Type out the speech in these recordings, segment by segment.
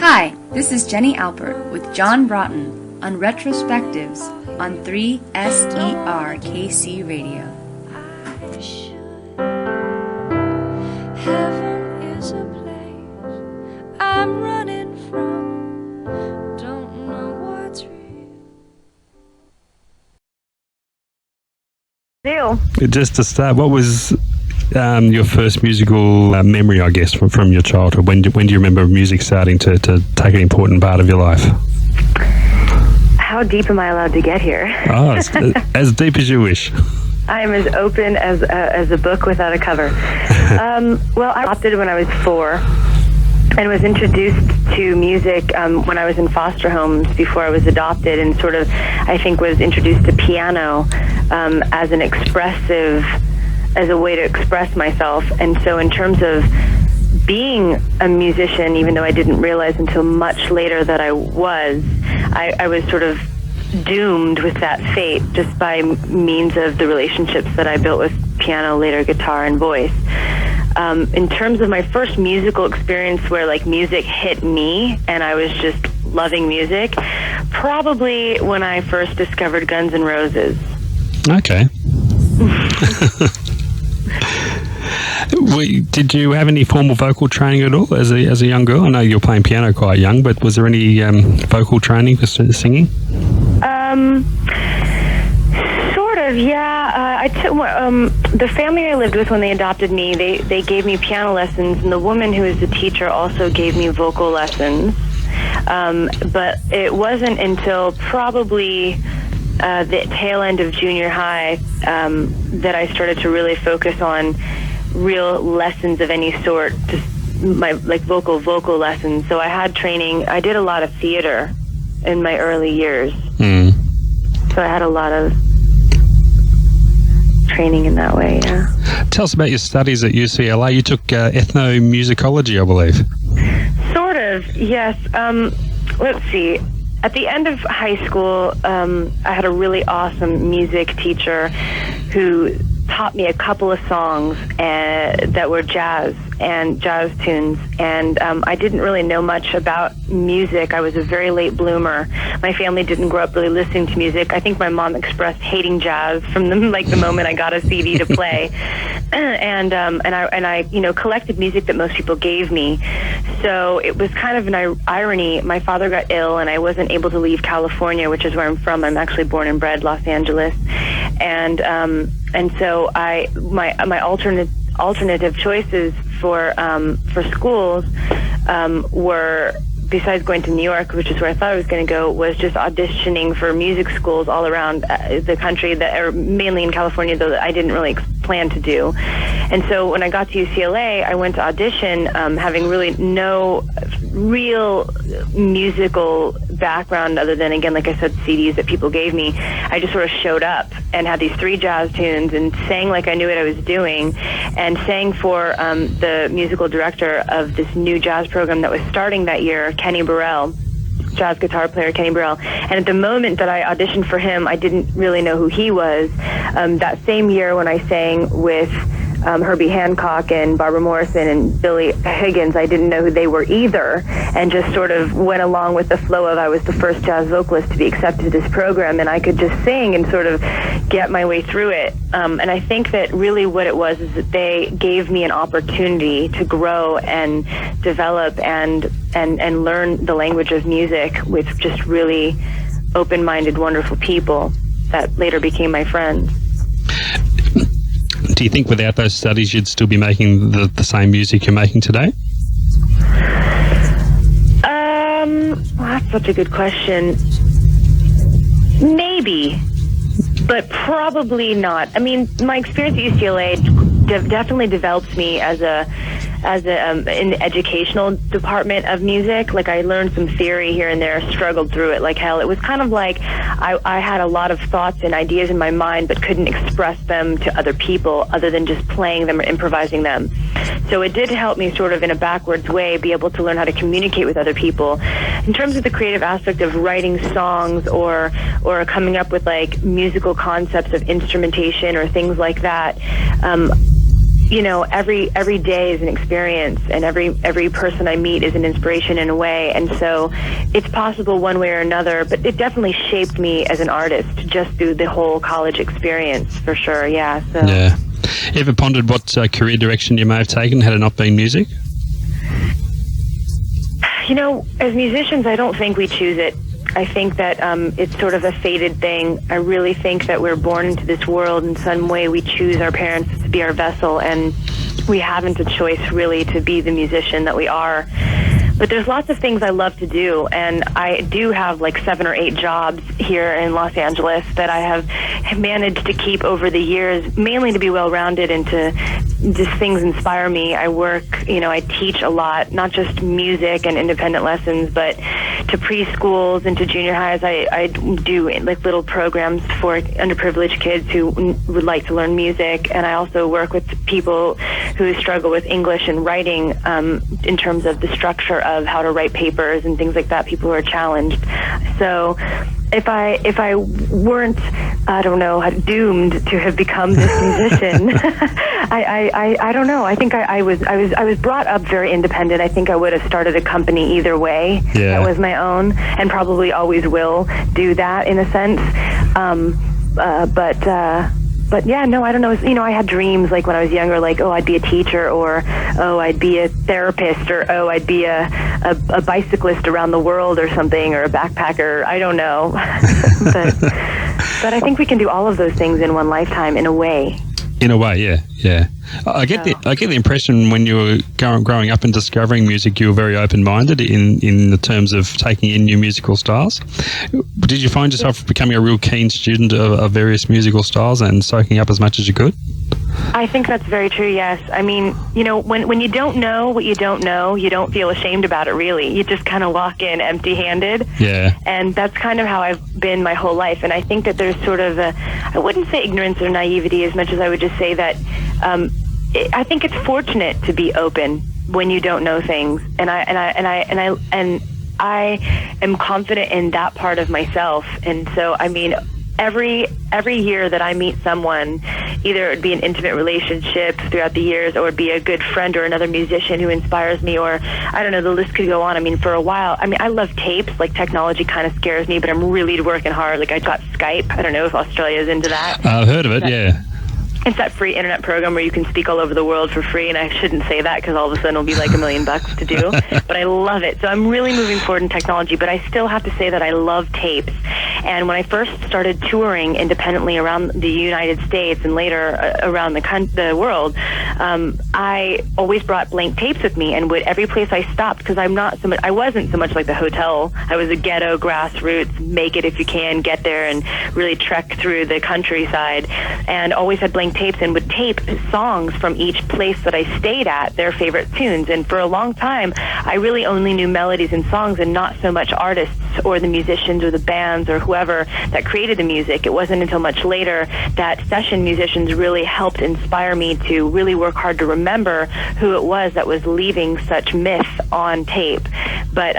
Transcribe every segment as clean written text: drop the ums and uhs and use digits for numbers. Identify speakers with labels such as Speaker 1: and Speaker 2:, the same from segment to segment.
Speaker 1: Hi, this is Jenni Alpert with John Broughton on Retrospectives on 3SERKC Radio.
Speaker 2: Heaven is a place I'm running from, don't know what's real.
Speaker 3: Just to start, what was your first musical memory, I guess, from your childhood? When do you remember music starting to take an important part of your life?
Speaker 4: How deep am I allowed to get here?
Speaker 3: Oh, as deep as you wish.
Speaker 4: I am as open as a book without a cover. Well, I adopted when I was 4 and was introduced to music when I was in foster homes before I was adopted, and sort of, I think, was introduced to piano as a way to express myself. And so in terms of being a musician, even though I didn't realize until much later that I was sort of doomed with that fate just by means of the relationships that I built with piano, later guitar, and voice. In terms of my first musical experience where like music hit me and I was just loving music, probably when I first discovered Guns N' Roses.
Speaker 3: Okay. Did you have any formal vocal training at all as a young girl? I know you were playing piano quite young, but was there any vocal training for singing?
Speaker 4: Sort of, yeah. I took the family I lived with when they adopted me. They gave me piano lessons, and the woman who was the teacher also gave me vocal lessons. But it wasn't until probably the tail end of junior high that I started to really focus on real lessons of any sort, just my like vocal lessons. So I had training. I did a lot of theater in my early years. So I had a lot of training in that way, yeah.
Speaker 3: Tell us about your studies at UCLA. You took ethnomusicology, I believe.
Speaker 4: Sort of, yes. Let's see. At the end of high school, I had a really awesome music teacher who taught me a couple of songs that were jazz tunes, and I didn't really know much about music. I was a very late bloomer. My family didn't grow up really listening to music. I think my mom expressed hating jazz from the moment I got a CD to play, and I collected music that most people gave me. So it was kind of an irony. My father got ill, and I wasn't able to leave California, which is where I'm from. I'm actually born and bred Los Angeles, and so my alternative choices for schools were, besides going to New York, which is where I thought I was going to go, was just auditioning for music schools all around the country, that are mainly in California, though I didn't really plan to do. And so when I got to UCLA, I went to audition having really no real musical background other than, again, like I said, CDs that people gave me. I just sort of showed up and had these 3 jazz tunes and sang like I knew what I was doing, and sang for the musical director of this new jazz program that was starting that year, Kenny Burrell, jazz guitar player Kenny Burrell. And at the moment that I auditioned for him, I didn't really know who he was. That same year when I sang with Herbie Hancock and Barbara Morrison and Billy Higgins, I didn't know who they were either, and just sort of went along with the flow of I was the first jazz vocalist to be accepted to this program, and I could just sing and sort of get my way through it. And I think that really what it was is that they gave me an opportunity to grow and develop and learn the language of music with just really open-minded, wonderful people that later became my friends.
Speaker 3: Do you think without those studies you'd still be making the same music you're making today?
Speaker 4: Well, that's such a good question. Maybe, but probably not. I mean, my experience at UCLA definitely develops me as in the educational department of music. Like, I learned some theory here and there, struggled through it like hell. It was kind of like I had a lot of thoughts and ideas in my mind but couldn't express them to other people other than just playing them or improvising them. So it did help me sort of in a backwards way be able to learn how to communicate with other people. In terms of the creative aspect of writing songs or coming up with like musical concepts of instrumentation or things like that, every day is an experience, and every person I meet is an inspiration in a way. And so it's possible one way or another, but it definitely shaped me as an artist just through the whole college experience, for sure. Yeah. So.
Speaker 3: Yeah. Ever pondered what career direction you may have taken had it not been music?
Speaker 4: As musicians, I don't think we choose it. I think that it's sort of a fated thing. I really think that we're born into this world in some way. We choose our parents to be our vessel, and we haven't a choice really to be the musician that we are. But there's lots of things I love to do, and I do have like 7 or 8 jobs here in Los Angeles that I have managed to keep over the years, mainly to be well-rounded and to just things inspire me. I work, I teach a lot, not just music and independent lessons, but to preschools and to junior highs. I do like little programs for underprivileged kids who would like to learn music, and I also work with people who struggle with English and writing in terms of the structure of how to write papers and things like that, people who are challenged. So if I weren't, I don't know, doomed to have become this musician, I don't know. I think I was brought up very independent. I think I would have started a company either way.
Speaker 3: Yeah.
Speaker 4: That was my own, and probably always will do that in a sense. But yeah, no, I don't know. I had dreams like when I was younger, like, oh, I'd be a teacher, or oh, I'd be a therapist, or oh, I'd be a bicyclist around the world or something, or a backpacker. I don't know. but I think we can do all of those things in one lifetime in a way.
Speaker 3: In a way, yeah. I get the impression when you were growing up and discovering music, you were very open-minded in the terms of taking in new musical styles. Did you find yourself becoming a real keen student of various musical styles and soaking up as much as you could?
Speaker 4: I think that's very true, yes. I mean, when you don't know what you don't know, you don't feel ashamed about it, really. You just kind of walk in empty-handed.
Speaker 3: Yeah.
Speaker 4: And that's kind of how I've been my whole life. And I think that there's sort of I wouldn't say ignorance or naivety as much as I would just say that I think it's fortunate to be open when you don't know things. And I am confident in that part of myself. And so, I mean, every year that I meet someone, either it would be an intimate relationship throughout the years, or it'd be a good friend or another musician who inspires me, or I don't know, the list could go on. I mean, for a while, I love tapes. Like, technology kind of scares me, but I'm really working hard. Like, I got Skype. I don't know if Australia's into that.
Speaker 3: I've heard of it, yeah.
Speaker 4: It's that free internet program where you can speak all over the world for free, and I shouldn't say that because all of a sudden it'll be like $1 million to do, but I love it. So I'm really moving forward in technology, but I still have to say that I love tapes. And when I first started touring independently around the United States and later around the world, I always brought blank tapes with me, and would every place I stopped, because I wasn't so much like the hotel. I was a ghetto, grassroots, make it if you can, get there and really trek through the countryside, and always had blank tapes and would tape songs from each place that I stayed at, their favorite tunes. And for a long time, I really only knew melodies and songs and not so much artists or the musicians or the bands or whoever that created the music. It wasn't until much later that session musicians really helped inspire me to really work hard to remember who it was that was leaving such myth on tape. But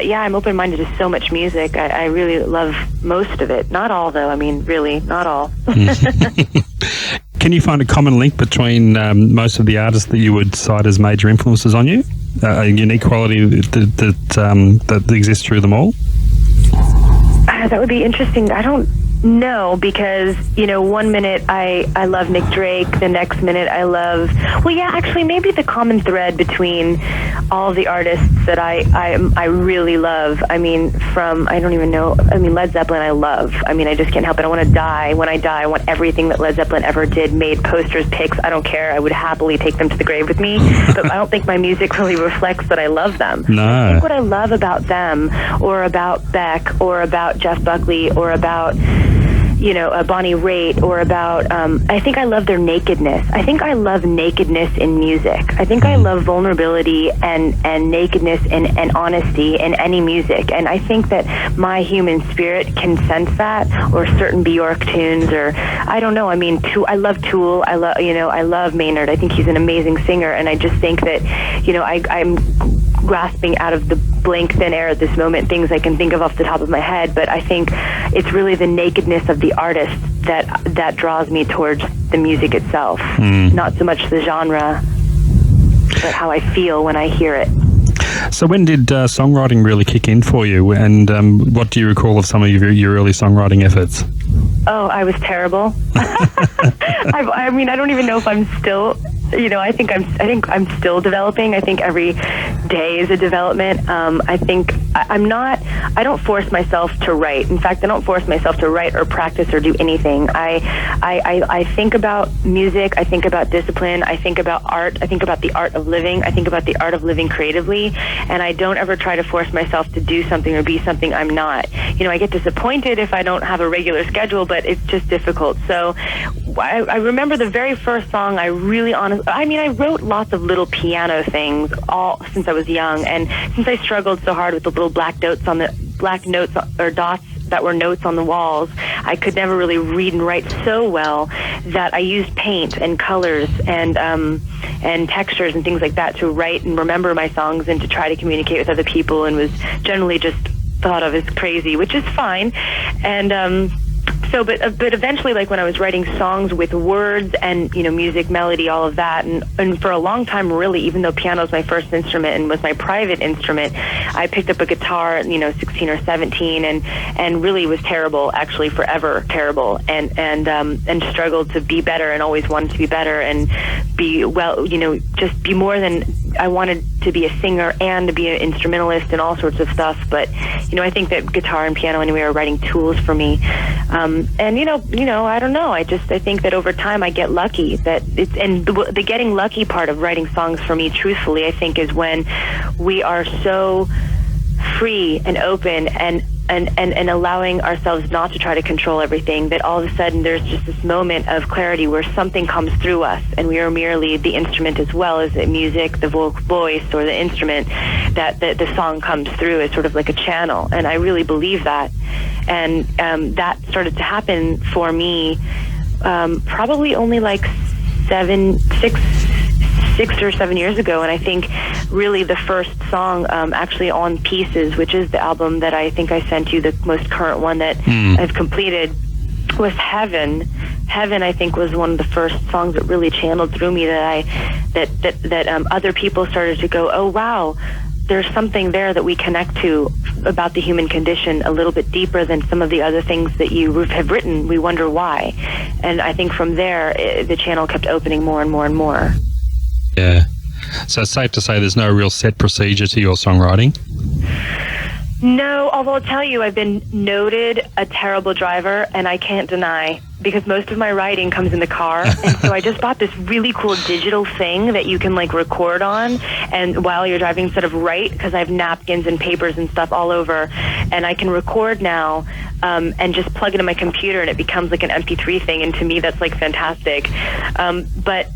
Speaker 4: yeah, I'm open-minded to so much music. I really love most of it. Not all, though. I mean, really, not all.
Speaker 3: Can you find a common link between most of the artists that you would cite as major influences on you? A unique quality that exists through them all?
Speaker 4: That would be interesting. I don't know, because, 1 minute I love Nick Drake, the next minute I love... Well, yeah, actually, maybe the common thread between all the artists that I really love, I mean, I don't even know, Led Zeppelin I love. I just can't help it. I want to die. When I die, I want everything that Led Zeppelin ever did, made, posters, pics, I don't care. I would happily take them to the grave with me, but I don't think my music really reflects that I love them.
Speaker 3: No.
Speaker 4: I think what I love about them, or about Beck, or about Jeff Buckley, or about... Bonnie Raitt, or about, I think I love their nakedness. I think I love nakedness in music. I think I love vulnerability and nakedness and honesty in any music. And I think that my human spirit can sense that, or certain Bjork tunes, or I don't know. I love Tool. I love Maynard. I think he's an amazing singer. And I just think that, I'm grasping out of the blank thin air at this moment things I can think of off the top of my head, but I think it's really the nakedness of the artist that draws me towards the music itself, not so much the genre, but how I feel when I hear it.
Speaker 3: So when did songwriting really kick in for you, and what do you recall of some of your early songwriting efforts?
Speaker 4: Oh, I was terrible. I mean, I don't even know if I'm still, I think I'm still developing. I think every day is a development. I think I don't force myself to write. In fact, I don't force myself to write or practice or do anything. I think about music. I think about discipline. I think about art. I think about the art of living. I think about the art of living creatively. And I don't ever try to force myself to do something or be something I'm not. I get disappointed if I don't have a regular schedule, but it's just difficult. So I remember the very first song I wrote lots of little piano things all since I was young, and since I struggled so hard with the little black notes or dots that were notes on the walls, I could never really read and write so well that I used paint and colors and textures and things like that to write and remember my songs and to try to communicate with other people, and was generally just thought of as crazy, which is fine. And but eventually, like when I was writing songs with words and, music, melody, all of that, and for a long time, really, even though piano was my first instrument and was my private instrument, I picked up a guitar at, 16 or 17 and really was terrible, actually forever terrible, and struggled to be better and always wanted to be better and be, just be more than, I wanted to be a singer and to be an instrumentalist and all sorts of stuff. But, I think that guitar and piano anyway are writing tools for me. And I don't know. I think that over time I get lucky. That it's, and the getting lucky part of writing songs for me, truthfully, I think is when we are so free and open and allowing ourselves not to try to control everything, that all of a sudden there's just this moment of clarity where something comes through us, and we are merely the instrument as well as the music, the voice, or the instrument, that the song comes through as sort of like a channel. And I really believe that. And that started to happen for me probably only like 6 or 7 years ago. And I think really the first song actually on Pieces, which is the album that I think I sent you, the most current one that I've completed, was Heaven. Heaven, I think, was one of the first songs that really channeled through me, that other people started to go, oh wow, there's something there that we connect to about the human condition a little bit deeper than some of the other things that you have written. We wonder why. And I think from there, the channel kept opening more and more and more.
Speaker 3: Yeah. So it's safe to say there's no real set procedure to your songwriting?
Speaker 4: No, although I'll tell you, I've been noted a terrible driver, and I can't deny, because most of my writing comes in the car. And so I just bought this really cool digital thing that you can like record on, and while you're driving, instead of write, because I have napkins and papers and stuff all over, and I can record now and just plug it in my computer, and it becomes like an MP3 thing. And to me, that's like fantastic. But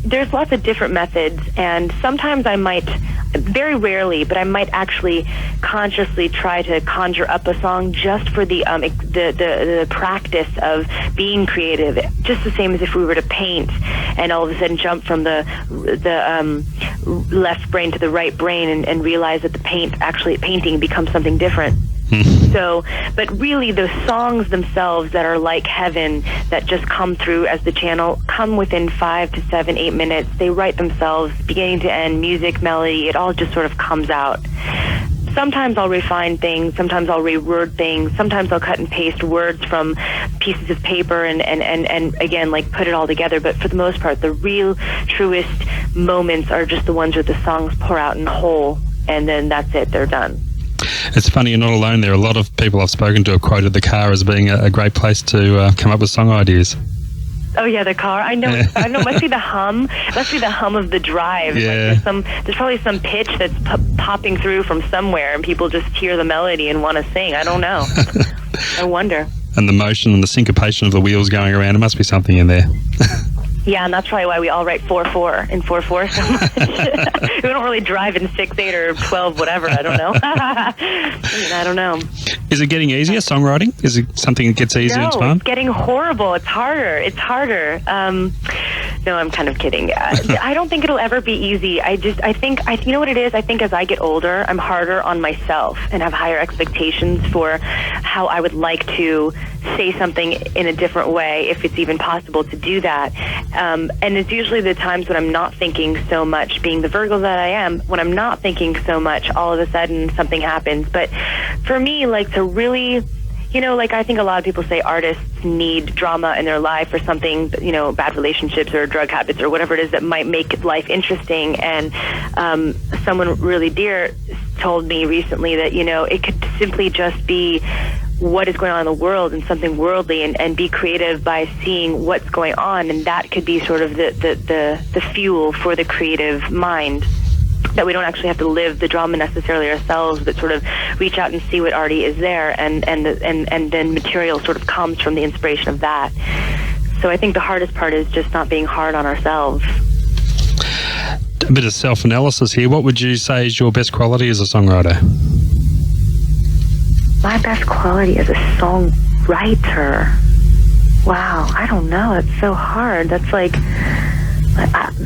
Speaker 4: there's lots of different methods, and sometimes I might, very rarely, but I might actually consciously try to conjure up a song just for the practice of being creative, just the same as if we were to paint and all of a sudden jump from the left brain to the right brain and realize that painting becomes something different. So, but really the songs themselves that are like Heaven, that just come through as the channel, come within 5 to 7, 8 minutes. They write themselves, beginning to end, music, melody, it all just sort of comes out. Sometimes I'll refine things, sometimes I'll reword things, sometimes I'll cut and paste words from pieces of paper and again, like put it all together. But for the most part, the real, truest moments are just the ones where the songs pour out in whole, and then that's it, they're done.
Speaker 3: It's funny, you're not alone there. A lot of people I've spoken to have quoted the car as being a great place to come up with song ideas.
Speaker 4: Oh yeah, the car. I know. I know. Must be the hum. Must be the hum of the drive.
Speaker 3: Yeah.
Speaker 4: Like there's probably some pitch that's popping through from somewhere, and people just hear the melody and want to sing. I don't know. I wonder.
Speaker 3: And the motion and the syncopation of the wheels going around. There must be something in there.
Speaker 4: Yeah, and that's probably why we all write 4/4 and 4/4 so much. We don't really drive in 6/8 or 12, whatever. I don't know. I don't know.
Speaker 3: Is it getting easier, songwriting? Is it something that gets easier in time?
Speaker 4: No, it's getting horrible. It's harder. No, I'm kind of kidding. I don't think it'll ever be easy. I think, you know what it is? I think as I get older, I'm harder on myself and have higher expectations for how I would like to say something in a different way, if it's even possible to do that. And it's usually the times when I'm not thinking so much, being the Virgo that I am, when I'm not thinking so much, all of a sudden something happens. But for me, like, to really, you know, like, I think a lot of people say artists need drama in their life or something, you know, bad relationships or drug habits or whatever it is that might make life interesting. And someone really dear told me recently that, you know, it could simply just be what is going on in the world and something worldly, and be creative by seeing what's going on. And that could be sort of the fuel for the creative mind. That we don't actually have to live the drama necessarily ourselves, but sort of reach out and see what already is there, and then material sort of comes from the inspiration of that. So I think the hardest part is just not being hard on ourselves.
Speaker 3: A bit of self-analysis here. What would you say is your best quality as a songwriter?
Speaker 4: My best quality as a songwriter? Wow, I don't know. It's so hard. That's like,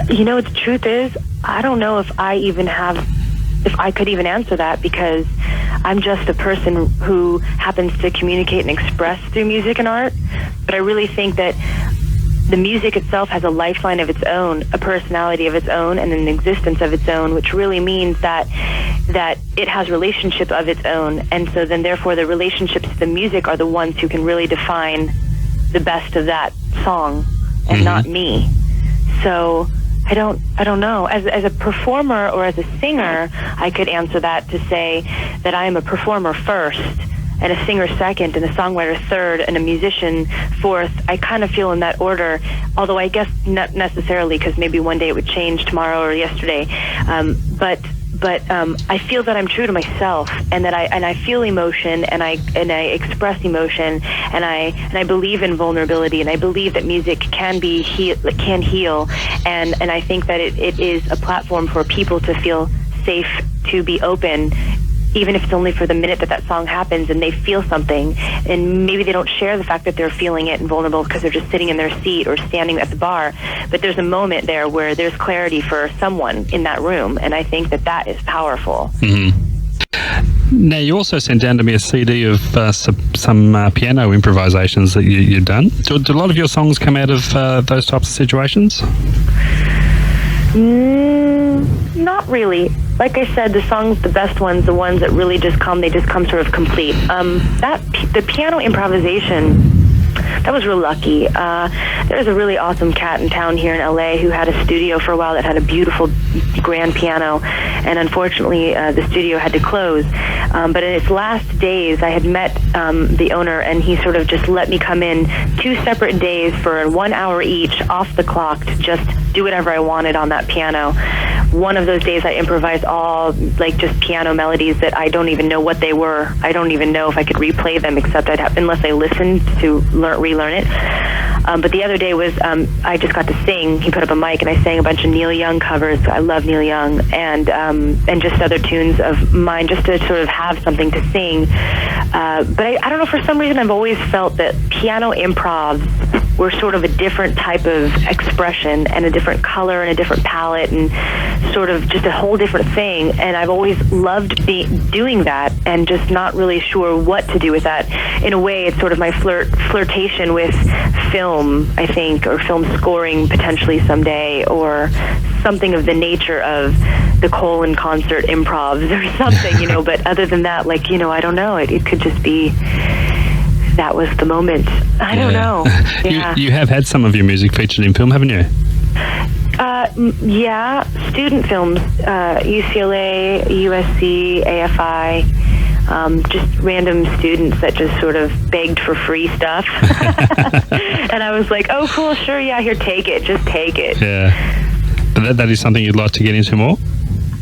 Speaker 4: you know what the truth is? I don't know if I could even answer that, because I'm just a person who happens to communicate and express through music and art. But I really think that the music itself has a lifeline of its own, a personality of its own, and an existence of its own, which really means that it has relationship of its own. And so then therefore the relationships to the music are the ones who can really define the best of that song, and not me. So I don't know. As a performer or as a singer, I could answer that to say that I am a performer first, and a singer second, and a songwriter third, and a musician fourth. I kind of feel in that order, although I guess not necessarily, because maybe one day it would change, tomorrow or yesterday. But I feel that I'm true to myself, and that I feel emotion, and I express emotion, and I believe in vulnerability, and I believe that music can heal, and I think that it is a platform for people to feel safe, to be open, even if it's only for the minute that song happens and they feel something, and maybe they don't share the fact that they're feeling it and vulnerable because they're just sitting in their seat or standing at the bar, but there's a moment there where there's clarity for someone in that room, and I think that is powerful.
Speaker 3: Now, you also sent down to me a CD of some piano improvisations that you've done. Do a lot of your songs come out of those types of situations?
Speaker 4: Not really. Like I said, the songs, the best ones, the ones that really just come sort of complete. The piano improvisation, that was real lucky. There's a really awesome cat in town here in LA who had a studio for a while that had a beautiful grand piano, and unfortunately the studio had to close. But in its last days, I had met the owner, and he sort of just let me come in 2 separate days for 1 hour each off the clock to just do whatever I wanted on that piano. One of those days I improvised all like just piano melodies that I don't even know what they were. I don't even know if I could replay them, except unless I listened to relearn it. But the other day was I just got to sing. He put up a mic and I sang a bunch of Neil Young covers. I love Neil Young, and just other tunes of mine, just to sort of have something to sing. But I don't know, for some reason I've always felt that piano improvs were sort of a different type of expression, and a different color, and a different palette, and sort of just a whole different thing. And I've always loved doing that, and just not really sure what to do with that. In a way, it's sort of my flirtation with film, I think, or film scoring potentially someday, or something of the nature of the Colin concert improvs or something, but other than that, I don't know. It could just be that was the moment. I don't know. Yeah.
Speaker 3: You have had some of your music featured in film, haven't you?
Speaker 4: Yeah, student films, UCLA, USC, AFI, just random students that just sort of begged for free stuff. And I was like, oh, cool, sure, yeah, here, take it, just take it.
Speaker 3: Yeah. But that is something you'd like to get into more?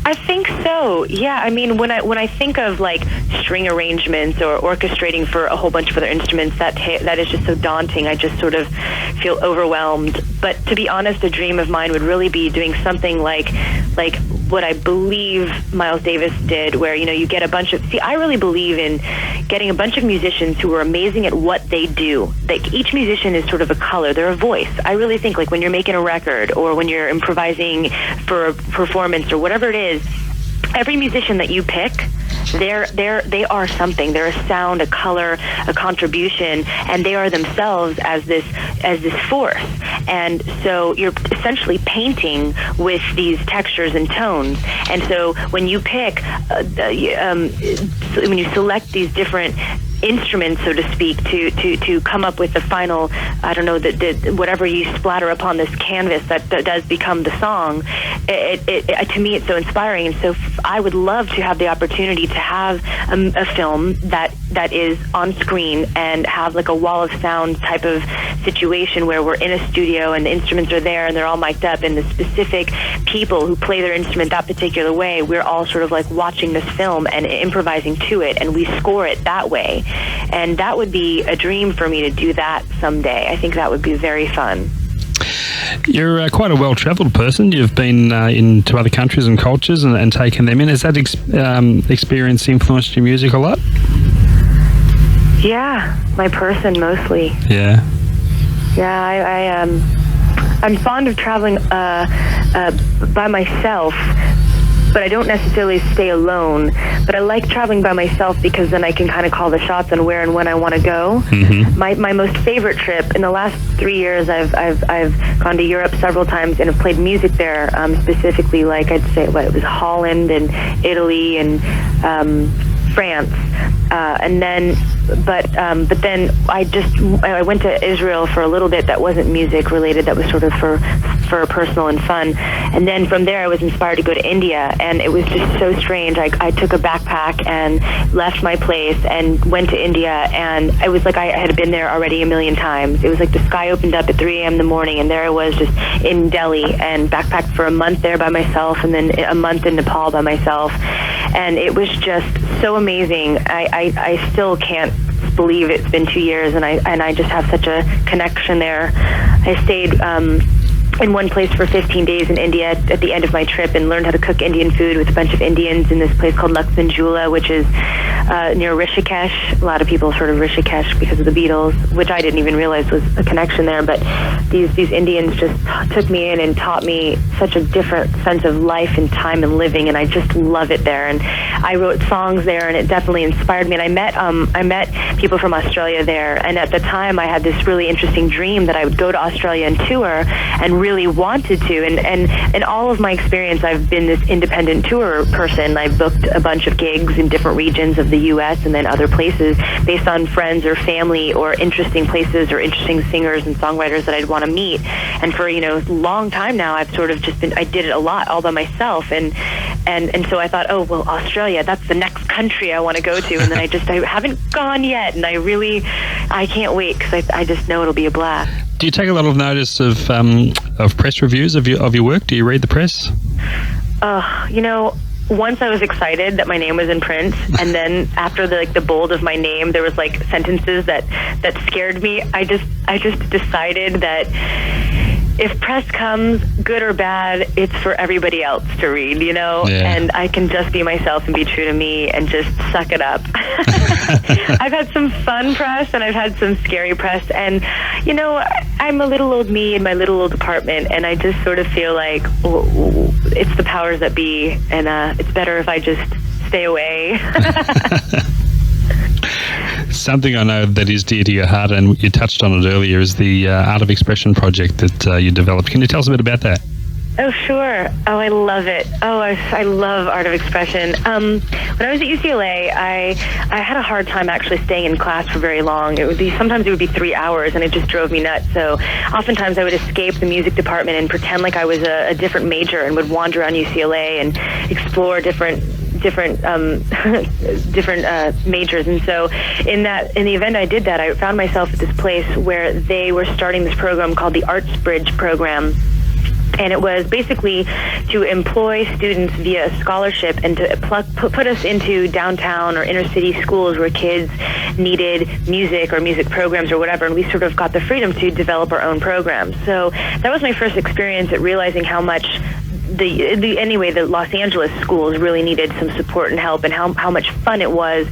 Speaker 4: I think so. Yeah, I mean, when I think of like string arrangements or orchestrating for a whole bunch of other instruments, that is just so daunting. I just sort of feel overwhelmed. But to be honest, a dream of mine would really be doing something like what I believe Miles Davis did, where, you know, you get a bunch of... See, I really believe in getting a bunch of musicians who are amazing at what they do. Like, each musician is sort of a color. They're a voice. I really think, like, when you're making a record or when you're improvising for a performance or whatever it is, every musician that you pick, they are something. They're a sound, a color, a contribution, and they are themselves as this force. And so you're essentially painting with these textures and tones. And so when you pick, when you select these different instruments, so to speak, to come up with the final, I don't know, the whatever you splatter upon this canvas that does become the song, to me it's so inspiring. And so I would love to have the opportunity to have a film that is on screen and have like a wall of sound type of situation where we're in a studio and the instruments are there and they're all mic'd up, and the specific people who play their instrument that particular way, we're all sort of like watching this film and improvising to it, and we score it that way. And that would be a dream for me to do that someday. I think that would be very fun.
Speaker 3: You're quite a well-travelled person. You've been into other countries and cultures and taken them in. Has that experience influenced your music a lot?
Speaker 4: Yeah, my person mostly.
Speaker 3: Yeah.
Speaker 4: Yeah, I'm fond of traveling by myself, but I don't necessarily stay alone. But I like traveling by myself because then I can kind of call the shots on where and when I want to go. Mm-hmm. My most favorite trip in the last 3 years, I've gone to Europe several times and have played music there. Specifically, like I'd say, it was Holland and Italy and France, and then. But then I went to Israel for a little bit. That wasn't music related. That was sort of for personal and fun. And then from there, I was inspired to go to India, and it was just so strange. I took a backpack and left my place and went to India, and it was like I had been there already a million times. It was like the sky opened up at 3 a.m. in the morning, and there I was just in Delhi and backpacked for a month there by myself, and then a month in Nepal by myself, and it was just so amazing. I still can't believe it's been 2 years, and I just have such a connection there. I stayed in one place for 15 days in India at the end of my trip and learned how to cook Indian food with a bunch of Indians in this place called Luxmanjula, which is near Rishikesh. A lot of people heard of Rishikesh because of the Beatles, which I didn't even realize was a connection there. But these Indians just took me in and taught me such a different sense of life and time and living, and I just love it there. And I wrote songs there, and it definitely inspired me. And I met people from Australia there, and at the time I had this really interesting dream that I would go to Australia and tour, and really wanted to. And in all of my experience, I've been this independent tour person. I've booked a bunch of gigs in different regions of the U.S. and then other places based on friends or family or interesting places or interesting singers and songwriters that I'd want to meet. And for, a long time now, I've sort of just I did it a lot all by myself. And so I thought, oh, well, Australia, that's the next country I want to go to. And then I haven't gone yet. And I can't wait because I just know it'll be a blast.
Speaker 3: Do you take a lot of notice of press reviews of your work? Do you read the press?
Speaker 4: Once I was excited that my name was in print, and then after the bold of my name, there was sentences that scared me. I just decided that if press comes, good or bad, it's for everybody else to read, Yeah. And I can just be myself and be true to me and just suck it up. I've had some fun press and I've had some scary press, and I'm a little old me in my little old apartment, and I just sort of feel like it's the powers that be, and it's better if I just stay away.
Speaker 3: Something I know that is dear to your heart, and you touched on it earlier, is the Art of Expression project that you developed. Can you tell us a bit about that?
Speaker 4: Oh, sure. Oh, I love it. Oh, I love Art of Expression. When I was at UCLA, I had a hard time actually staying in class for very long. Sometimes it would be 3 hours, and it just drove me nuts. So oftentimes I would escape the music department and pretend like I was a different major and would wander around UCLA and explore different majors. And so in the event I did that, I found myself at this place where they were starting this program called the Arts Bridge program. And it was basically to employ students via scholarship and to put us into downtown or inner city schools where kids needed music or music programs or whatever, and we sort of got the freedom to develop our own programs. So that was my first experience at realizing how much the Los Angeles schools really needed some support and help, and how much fun it was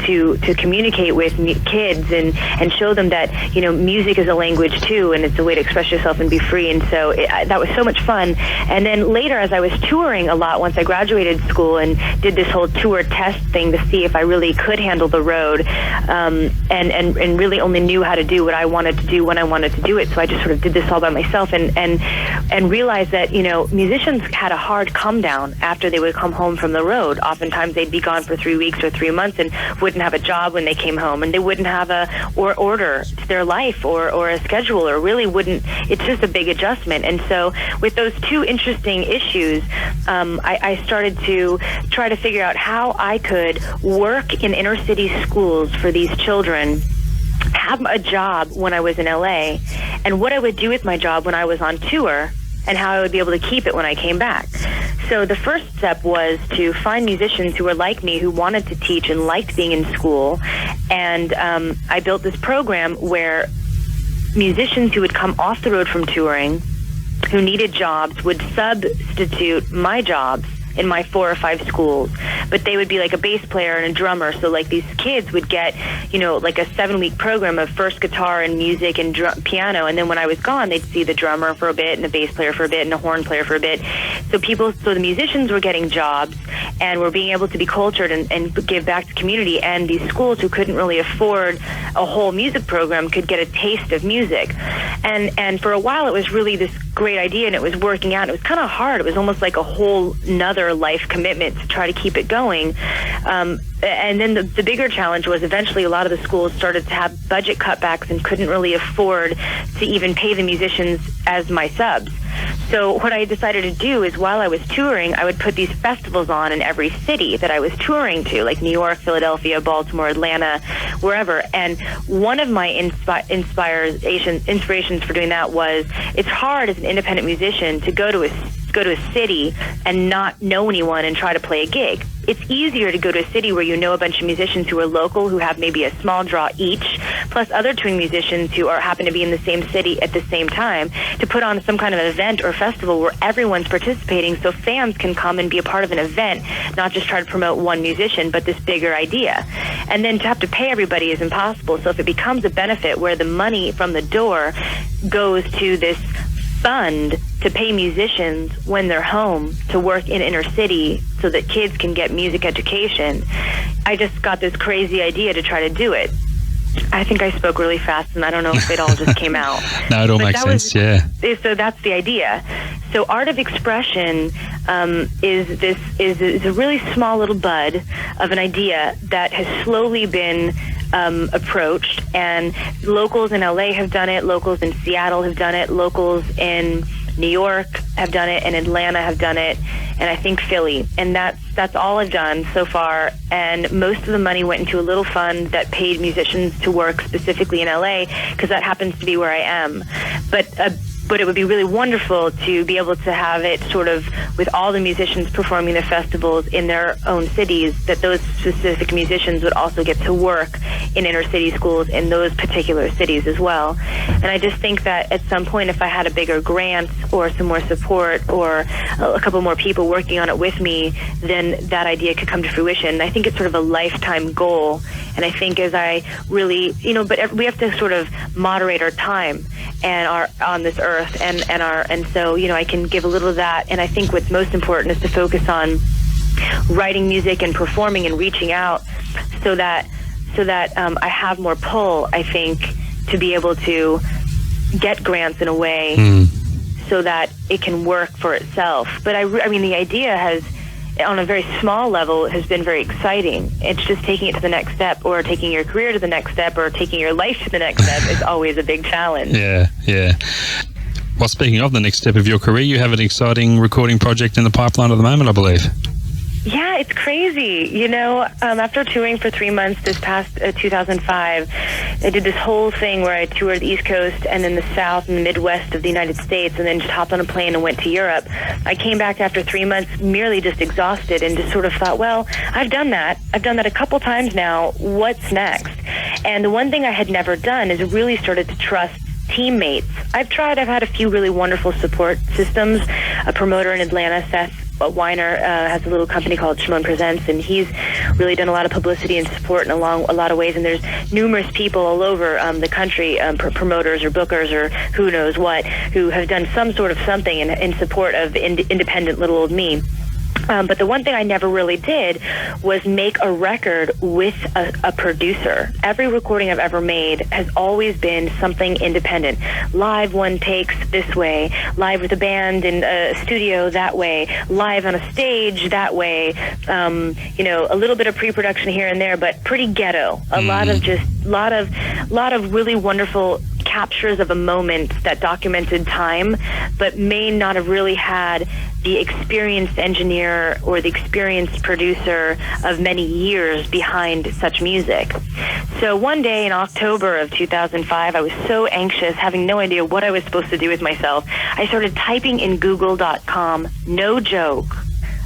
Speaker 4: to communicate with kids and show them that, you know, music is a language too, and it's a way to express yourself and be free. And so that was so much fun. And then later, as I was touring a lot, once I graduated school and did this whole tour test thing to see if I really could handle the road, and really only knew how to do what I wanted to do when I wanted to do it. So I just sort of did this all by myself, and realized that, you know, musicians had a hard come down after they would come home from the road. Oftentimes they'd be gone for 3 weeks or 3 months and wouldn't have a job when they came home, and they wouldn't have order to their life or a schedule, or really wouldn't. It's just a big adjustment. And so with those two interesting issues, I started to try to figure out how I could work in inner city schools for these children, have a job when I was in LA, and what I would do with my job when I was on tour, and how I would be able to keep it when I came back. So the first step was to find musicians who were like me, who wanted to teach and liked being in school. And I built this program where musicians who would come off the road from touring, who needed jobs, would substitute my jobs in my 4 or 5 schools, but they would be like a bass player and a drummer. So like these kids would get, you know, like a 7-week program of first guitar and music and piano, and then when I was gone, they'd see the drummer for a bit and the bass player for a bit and a horn player for a bit. So the musicians were getting jobs and were being able to be cultured and give back to the community, and these schools who couldn't really afford a whole music program could get a taste of music. And for a while it was really this great idea, and it was working out. It was kind of hard. It was almost like a whole nother life commitment to try to keep it going. And then the bigger challenge was eventually a lot of the schools started to have budget cutbacks and couldn't really afford to even pay the musicians as my subs. So what I decided to do is, while I was touring, I would put these festivals on in every city that I was touring to, like New York, Philadelphia, Baltimore, Atlanta, wherever. And one of my inspirations for doing that was, it's hard as an independent musician to go to a city and not know anyone and try to play a gig. It's easier to go to a city where you know a bunch of musicians who are local, who have maybe a small draw each, plus other touring musicians who happen to be in the same city at the same time, to put on some kind of event or festival where everyone's participating, so fans can come and be a part of an event, not just try to promote one musician, but this bigger idea. And then to have to pay everybody is impossible. So if it becomes a benefit where the money from the door goes to this fund to pay musicians when they're home to work in inner city so that kids can get music education, I just got this crazy idea to try to do it. I think I spoke really fast, and I don't know if it all just came out.
Speaker 3: No, it all makes sense, yeah.
Speaker 4: So that's the idea. So Art of Expression is a really small little bud of an idea that has slowly been approached, and locals in LA have done it, locals in Seattle have done it, locals in New York have done it, and Atlanta have done it, and I think Philly. And that's all I've done so far. And most of the money went into a little fund that paid musicians to work specifically in LA, because that happens to be where I am. But it would be really wonderful to be able to have it sort of with all the musicians performing the festivals in their own cities, that those specific musicians would also get to work in inner city schools in those particular cities as well. And I just think that at some point, if I had a bigger grant or some more support or a couple more people working on it with me, then that idea could come to fruition. And I think it's sort of a lifetime goal. And I think as I really, but we have to sort of moderate our time and our on this earth, and so I can give a little of that. And I think what's most important is to focus on writing music and performing and reaching out, so that I have more pull, I think, to be able to get grants in a way so that it can work for itself. But I mean, the idea has, on a very small level, has been very exciting. It's just taking it to the next step, or taking your career to the next step, or taking your life to the next step is always a big challenge.
Speaker 3: Yeah. Well, speaking of the next step of your career, you have an exciting recording project in the pipeline at the moment, I believe.
Speaker 4: Yeah, it's crazy. You know, after touring for 3 months this past 2005, I did this whole thing where I toured the East Coast and then the South and the Midwest of the United States, and then just hopped on a plane and went to Europe. I came back after 3 months merely just exhausted, and just sort of thought, well, I've done that. I've done that a couple times now. What's next? And the one thing I had never done is really started to trust teammates. I've had a few really wonderful support systems. A promoter in Atlanta, Seth Weiner, has a little company called Shimon Presents, and he's really done a lot of publicity and support in a lot of ways. And there's numerous people all over the country, promoters or bookers or who knows what, who have done some sort of something in support of independent little old me. But the one thing I never really did was make a record with a producer. Every recording I've ever made has always been something independent. Live one takes this way, live with a band in a studio that way, live on a stage that way, you know, a little bit of pre-production here and there, but pretty ghetto. A lot of really wonderful captures of a moment that documented time, but may not have really had the experienced engineer or the experienced producer of many years behind such music. So one day in October of 2005, I was so anxious, having no idea what I was supposed to do with myself. I started typing in Google.com, no joke,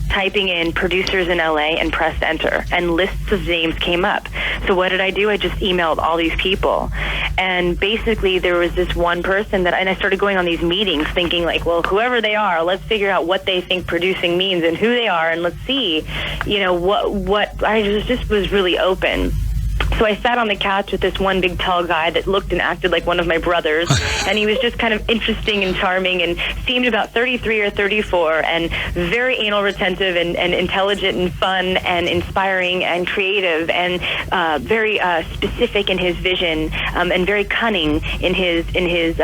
Speaker 4: typing in producers in LA and pressed enter, and lists of names came up. So what did I do? I just emailed all these people. And basically there was this one person and I started going on these meetings thinking like, well, whoever they are, let's figure out what they think producing means and who they are, and let's see, you know, what I just was really open. So I sat on the couch with this one big tall guy that looked and acted like one of my brothers, and he was just kind of interesting and charming and seemed about 33 or 34 and very anal retentive and intelligent and fun and inspiring and creative and very specific in his vision and very cunning in his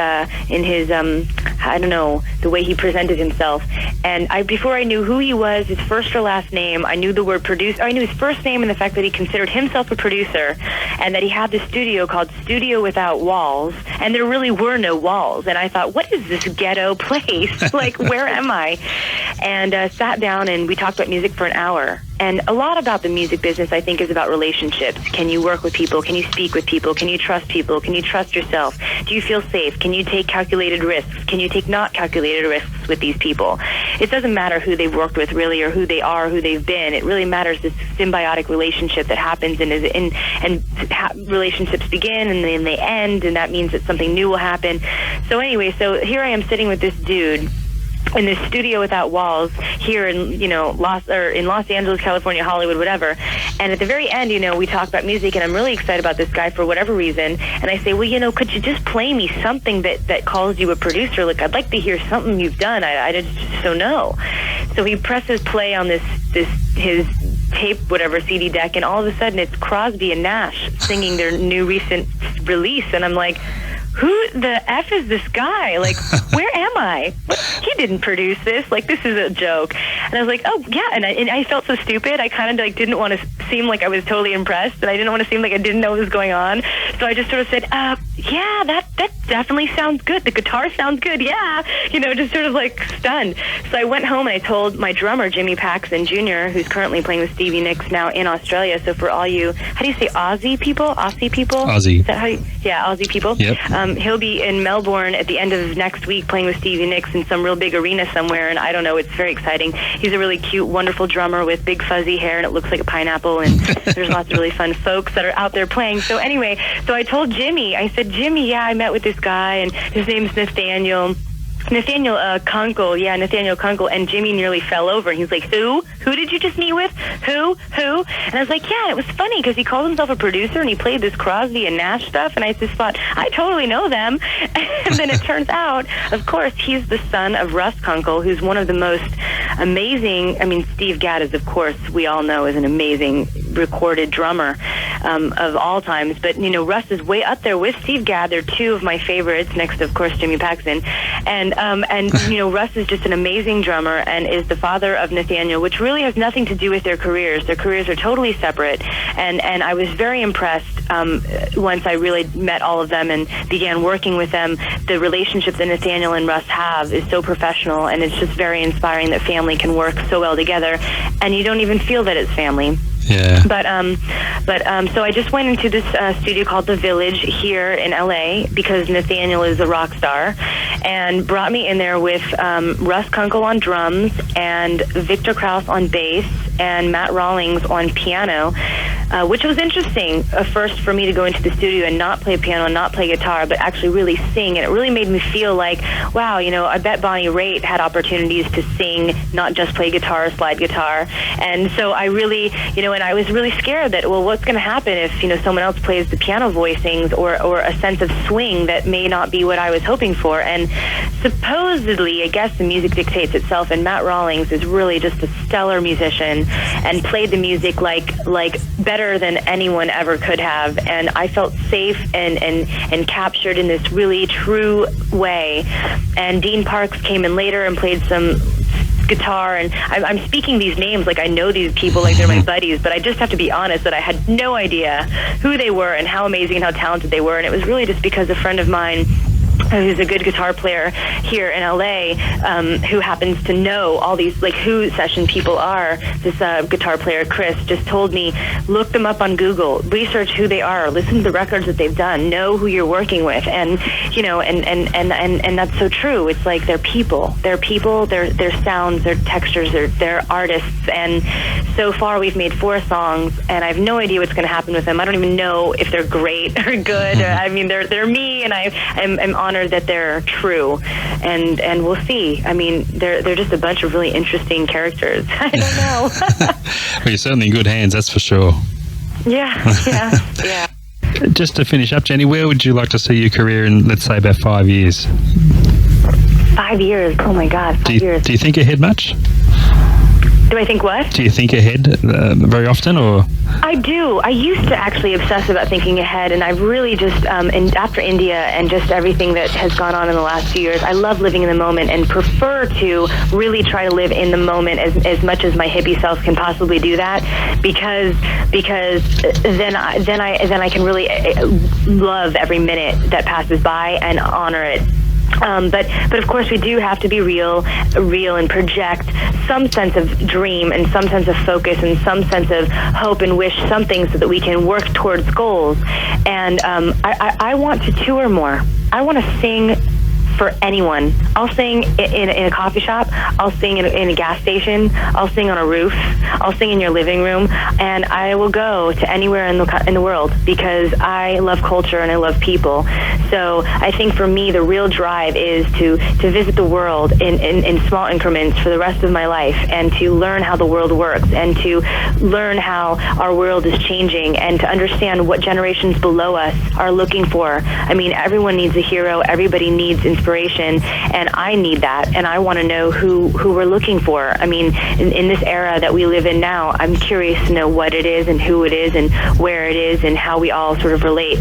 Speaker 4: I don't know, the way he presented himself. And before I knew who he was, his first or last name, I knew the word producer. I knew his first name and the fact that he considered himself a producer, and that he had this studio called Studio Without Walls, and there really were no walls. And I thought, what is this ghetto place? Like, where am I? And sat down and we talked about music for an hour. And a lot about the music business, I think, is about relationships. Can you work with people? Can you speak with people? Can you trust people? Can you trust yourself? Do you feel safe? Can you take calculated risks? Can you take not calculated risks with these people? It doesn't matter who they've worked with, really, or who they are, who they've been. It really matters this symbiotic relationship that happens, and relationships begin and then they end, and that means that something new will happen. So anyway, so here I am sitting with this dude in this Studio Without Walls here in, you know, Los Angeles, California, Hollywood, whatever. And at the very end, you know, we talk about music, and I'm really excited about this guy for whatever reason. And I say, well, you know, could you just play me something that calls you a producer? Like, I'd like to hear something you've done. I just don't know. So he presses play on his tape, whatever, CD deck, and all of a sudden it's Crosby and Nash singing their new recent release. And I'm like, who the F is this guy? Like, where am I? He didn't produce this. Like, this is a joke. And I was like, oh, yeah. And I felt so stupid. I kind of like didn't want to seem like I was totally impressed, and I didn't want to seem like I didn't know what was going on. So I just sort of said, yeah, that definitely sounds good. The guitar sounds good. Yeah. You know, just sort of like stunned. So I went home and I told my drummer, Jimmy Paxson Jr., who's currently playing with Stevie Nicks now in Australia. So for all you, how do you say Aussie people?
Speaker 3: Aussie.
Speaker 4: Is that how yeah, Aussie people.
Speaker 3: Yep.
Speaker 4: He'll be in Melbourne at the end of next week playing with Stevie Nicks in some real big arena somewhere, and I don't know, it's very exciting. He's a really cute, wonderful drummer with big fuzzy hair, and it looks like a pineapple, and there's lots of really fun folks that are out there playing. So anyway, so I told Jimmy, I said, Jimmy, yeah, I met with this guy, and his name's Nathaniel Kunkel, Nathaniel Kunkel, and Jimmy nearly fell over, and he's like, who did you just meet with? Who? And I was like, yeah, and it was funny, because he called himself a producer, and he played this Crosby and Nash stuff, and I just thought, I totally know them. And then it turns out, of course, he's the son of Russ Kunkel, who's one of the most amazing, I mean, Steve Gadd is, of course, we all know, is an amazing recorded drummer. of all times. But, Russ is way up there with Steve Gadd. They're two of my favorites, next to, of course, Jimmy Paxton. And Russ is just an amazing drummer and is the father of Nathaniel, which really has nothing to do with their careers. Their careers are totally separate. And I was very impressed once I really met all of them and began working with them. The relationship that Nathaniel and Russ have is so professional, and it's just very inspiring that family can work so well together, and you don't even feel that it's family.
Speaker 3: Yeah.
Speaker 4: So I just went into this studio called The Village here in LA because Nathaniel is a rock star, and brought me in there with Russ Kunkel on drums and Victor Krauss on bass and Matt Rawlings on piano, which was interesting first for me to go into the studio and not play piano and not play guitar, but actually really sing. And it really made me feel like, wow, I bet Bonnie Raitt had opportunities to sing, not just play guitar or slide guitar. And so I really, and I was really scared that, well, what's going to happen if, someone else plays the piano voicings or a sense of swing that may not be what I was hoping for. And supposedly, I guess the music dictates itself, and Matt Rawlings is really just a stellar musician and played the music like better than anyone ever could have. And I felt safe and captured in this really true way. And Dean Parks came in later and played some guitar, and I'm speaking these names like I know these people like they're my buddies, but I just have to be honest that I had no idea who they were and how amazing and how talented they were. And it was really just because a friend of mine who's a good guitar player here in LA, who happens to know all these, like, who session people are. This guitar player, Chris, just told me, look them up on Google, research who they are, listen to the records that they've done, know who you're working with. And, and that's so true. It's like they're people, their sounds, their textures, they're artists. And so far we've made 4 songs, and I have no idea what's going to happen with them. I don't even know if they're great or good. I mean, they're me, and I'm honored that they're true, and we'll see. I mean, they're just a bunch of really interesting characters. I don't know.
Speaker 3: Well, you're certainly in good hands, that's for sure.
Speaker 4: Yeah.
Speaker 3: Just to finish up, Jenny, where would you like to see your career in, let's say, about 5 years?
Speaker 4: 5 years? Oh my God, 5 years.
Speaker 3: Do you think ahead much?
Speaker 4: Do I think what?
Speaker 3: Do you think ahead very often, or?
Speaker 4: I do. I used to actually obsess about thinking ahead, and I've really just, after India and just everything that has gone on in the last few years, I love living in the moment and prefer to really try to live in the moment as much as my hippie self can possibly do that, because then I can really love every minute that passes by and honor it. But of course we do have to be real and project some sense of dream and some sense of focus and some sense of hope and wish something so that we can work towards goals. And I want to tour more. I want to sing for anyone. I'll sing in a coffee shop. I'll sing in a gas station. I'll sing on a roof. I'll sing in your living room. And I will go to anywhere in the world because I love culture and I love people. So I think for me, the real drive is to visit the world in small increments for the rest of my life, and to learn how the world works, and to learn how our world is changing, and to understand what generations below us are looking for. I mean, everyone needs a hero. Everybody needs inspiration, and I need that, and I want to know who we're looking for. I mean, in this era that we live in now, I'm curious to know what it is and who it is and where it is and how we all sort of relate.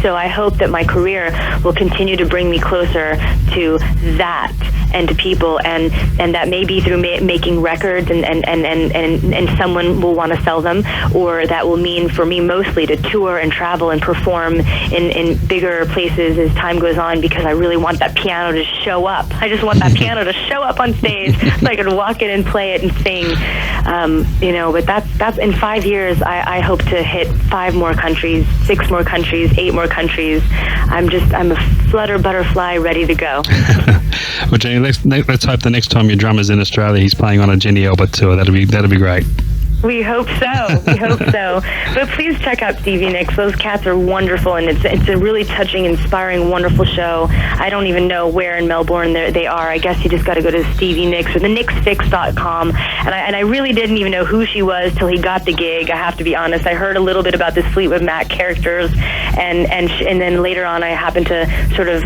Speaker 4: So I hope that my career will continue to bring me closer to that and to people, and that may be through making records and someone will want to sell them, or that will mean for me mostly to tour and travel and perform in bigger places as time goes on, because I really want that piano to show up. I just want that piano to show up on stage so I can walk in and play it and sing. But that's in 5 years. I hope to hit 5 more countries, 6 more countries, 8 more countries. I'm a flutter butterfly ready to go.
Speaker 3: Well, Jenny, let's hope the next time your drummer's in Australia, he's playing on a Jenni Alpert tour. That'll be great.
Speaker 4: We hope so. But please check out Stevie Nicks. Those cats are wonderful, and it's a really touching, inspiring, wonderful show. I don't even know where in Melbourne they are. I guess you just got to go to Stevie Nicks or the nicksfix.com. And I really didn't even know who she was till he got the gig. I have to be honest. I heard a little bit about the Fleetwood Mac characters, and then later on I happened to sort of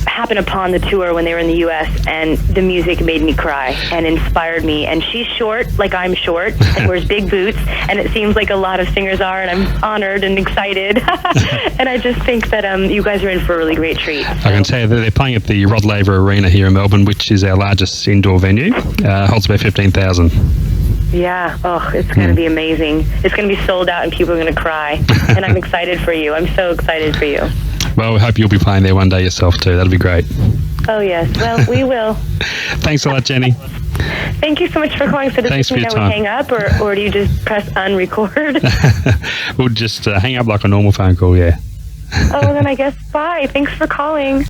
Speaker 4: happened upon the tour when they were in the U.S., and the music made me cry and inspired me. And she's short, like I'm short, and wears big boots, and it seems like a lot of singers are, and I'm honored and excited. And I just think that you guys are in for a really great treat. So.
Speaker 3: I can tell you that they're playing at the Rod Laver Arena here in Melbourne, which is our largest indoor venue. Holds about 15,000.
Speaker 4: Yeah, it's going to be amazing. It's going to be sold out and people are going to cry. And I'm excited for you. I'm so excited for you.
Speaker 3: Well, we hope you'll be playing there one day yourself too. That'll be great.
Speaker 4: Oh, yes. Well, we will.
Speaker 3: Thanks a lot, Jenny.
Speaker 4: Thank you so much for calling. So does
Speaker 3: Thanks
Speaker 4: this mean
Speaker 3: for
Speaker 4: that
Speaker 3: your
Speaker 4: we hang up, or do you just press unrecord?
Speaker 3: We'll just hang up like a normal phone call, yeah.
Speaker 4: Oh, then I guess bye. Thanks for calling.